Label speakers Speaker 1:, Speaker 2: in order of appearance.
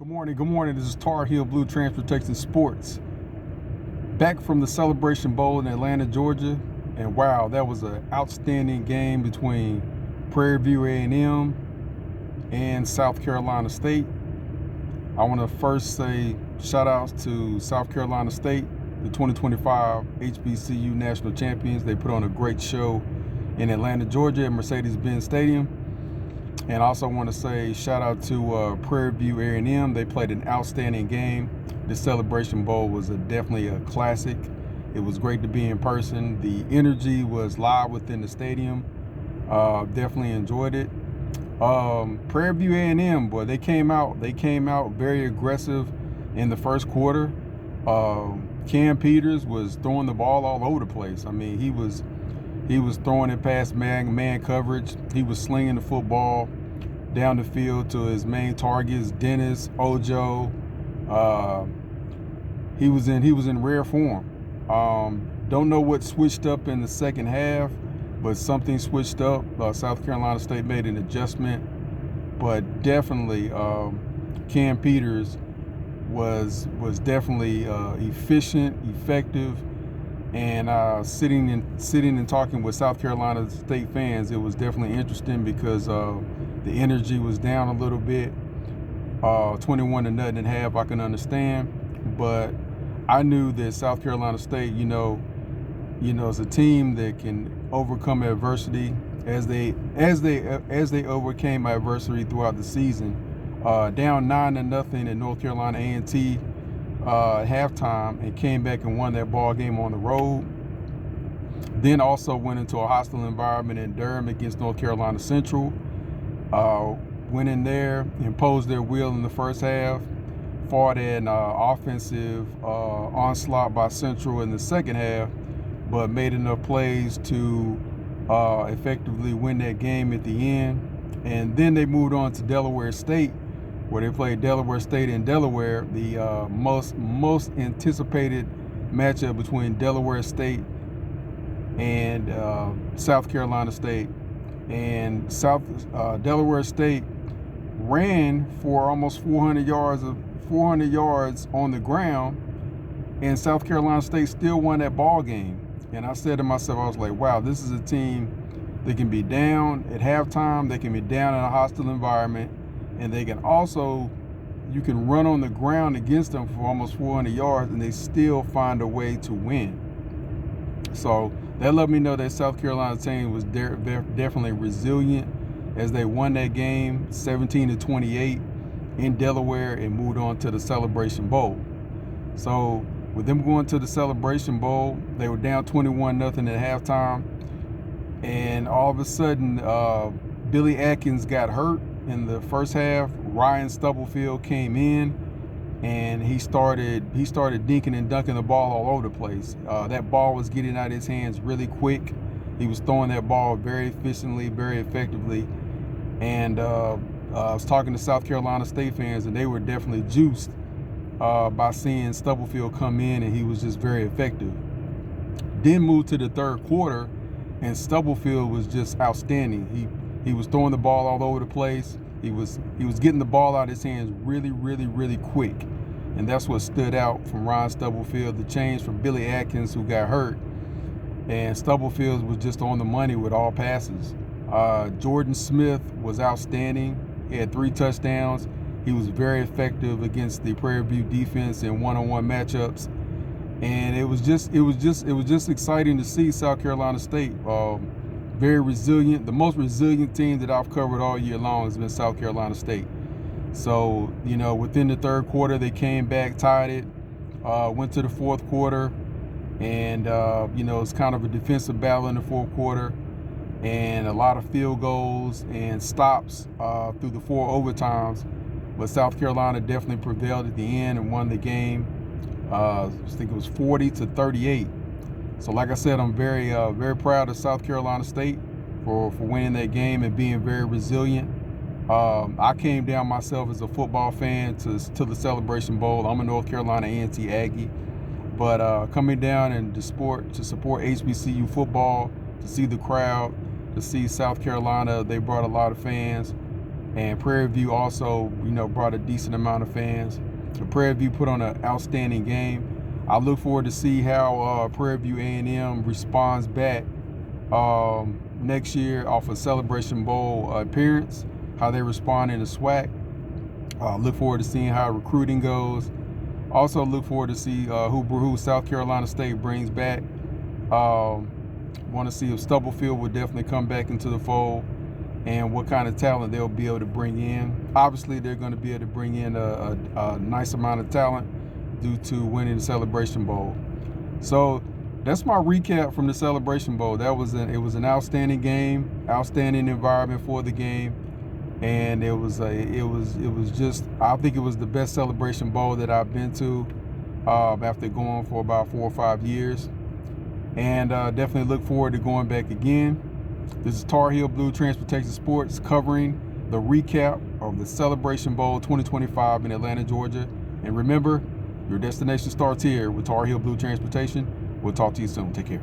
Speaker 1: Good morning. Good morning. This is Tar Heel Blue Transportation Sports. Back from the Celebration Bowl in Atlanta, Georgia. And wow, that was an outstanding game between Prairie View A&M and South Carolina State. I want to first say shout outs to South Carolina State, the 2025 HBCU National Champions. They put on a great show in Atlanta, Georgia at Mercedes-Benz Stadium. And I also want to say shout out to Prairie View A&M. They played an outstanding game. The Celebration Bowl was definitely a classic. It was great to be in person. The energy was live within the stadium. Definitely enjoyed it. Prairie View A&M, boy, they came out very aggressive in the first quarter. Cam Peters was throwing the ball all over the place. I mean, he was throwing it past man coverage. He was slinging the football down the field to his main targets, Dennis, Ojo. He was in rare form. Don't know what switched up in the second half, but something switched up. South Carolina State made an adjustment, but definitely Cam Peters was definitely efficient, effective. And sitting and talking with South Carolina State fans, it was definitely interesting because the energy was down a little bit. 21-0 at half, I can understand, but I knew that South Carolina State, is a team that can overcome adversity as they overcame adversity throughout the season. Down 9-0 at North Carolina A&T. Halftime and came back and won that ball game on the road. Then also went into a hostile environment in Durham against North Carolina Central. Went in there, imposed their will in the first half, fought an offensive onslaught by Central in the second half, but made enough plays to effectively win that game at the end. And then they moved on to Delaware State, where they played Delaware State in Delaware, the most anticipated matchup between Delaware State and South Carolina State. And Delaware State ran for almost 400 yards on the ground, and South Carolina State still won that ball game. And I said to myself, I was like, wow, this is a team that can be down at halftime, they can be down in a hostile environment, and they can also, you can run on the ground against them for almost 400 yards and they still find a way to win. So that let me know that South Carolina team was definitely resilient as they won that game 17-28 in Delaware and moved on to the Celebration Bowl. So with them going to the Celebration Bowl, they were down 21-0 at halftime. And all of a sudden, Billy Atkins got hurt in the first half. Ryan Stubblefield came in and he started dinking and dunking the ball all over the place. That ball was getting out of his hands really quick. He was throwing that ball very efficiently, very effectively. And I was talking to South Carolina State fans, and they were definitely juiced by seeing Stubblefield come in, and he was just very effective. Then moved to the third quarter, and Stubblefield was just outstanding. He was throwing the ball all over the place. He was getting the ball out of his hands really, really, really quick. And that's what stood out from Ryan Stubblefield, the change from Billy Atkins, who got hurt. And Stubblefield was just on the money with all passes. Jordan Smith was outstanding. He had 3 touchdowns. He was very effective against the Prairie View defense in one-on-one matchups. And it was just exciting to see South Carolina State. Very resilient. The most resilient team that I've covered all year long has been South Carolina State. So, within the third quarter, they came back, tied it, went to the fourth quarter, and, it's kind of a defensive battle in the fourth quarter, and a lot of field goals and stops through the 4 overtimes. But South Carolina definitely prevailed at the end and won the game. I think it was 40-38. So like I said, I'm very proud of South Carolina State for winning that game and being very resilient. I came down myself as a football fan to the Celebration Bowl. I'm a North Carolina A&T Aggie. But coming down and to support HBCU football, to see the crowd, to see South Carolina, they brought a lot of fans. And Prairie View also, brought a decent amount of fans. Prairie View put on an outstanding game. I look forward to see how Prairie View A&M responds back next year off a Celebration Bowl appearance, how they respond in the SWAC. Look forward to seeing how recruiting goes. Also look forward to see who South Carolina State brings back. Want to see if Stubblefield will definitely come back into the fold and what kind of talent they'll be able to bring in. Obviously, they're going to be able to bring in a nice amount of talent due to winning the Celebration Bowl. So that's my recap from the Celebration Bowl. It was an outstanding game, outstanding environment for the game, and it was just, I think it was the best Celebration Bowl that I've been to after going for about 4 or 5 years, and definitely look forward to going back again. This is Tar Heel Blue Transportation Sports covering the recap of the Celebration Bowl 2025 in Atlanta, Georgia. And remember, your destination starts here with Tar Heel Blue Transportation. We'll talk to you soon. Take care.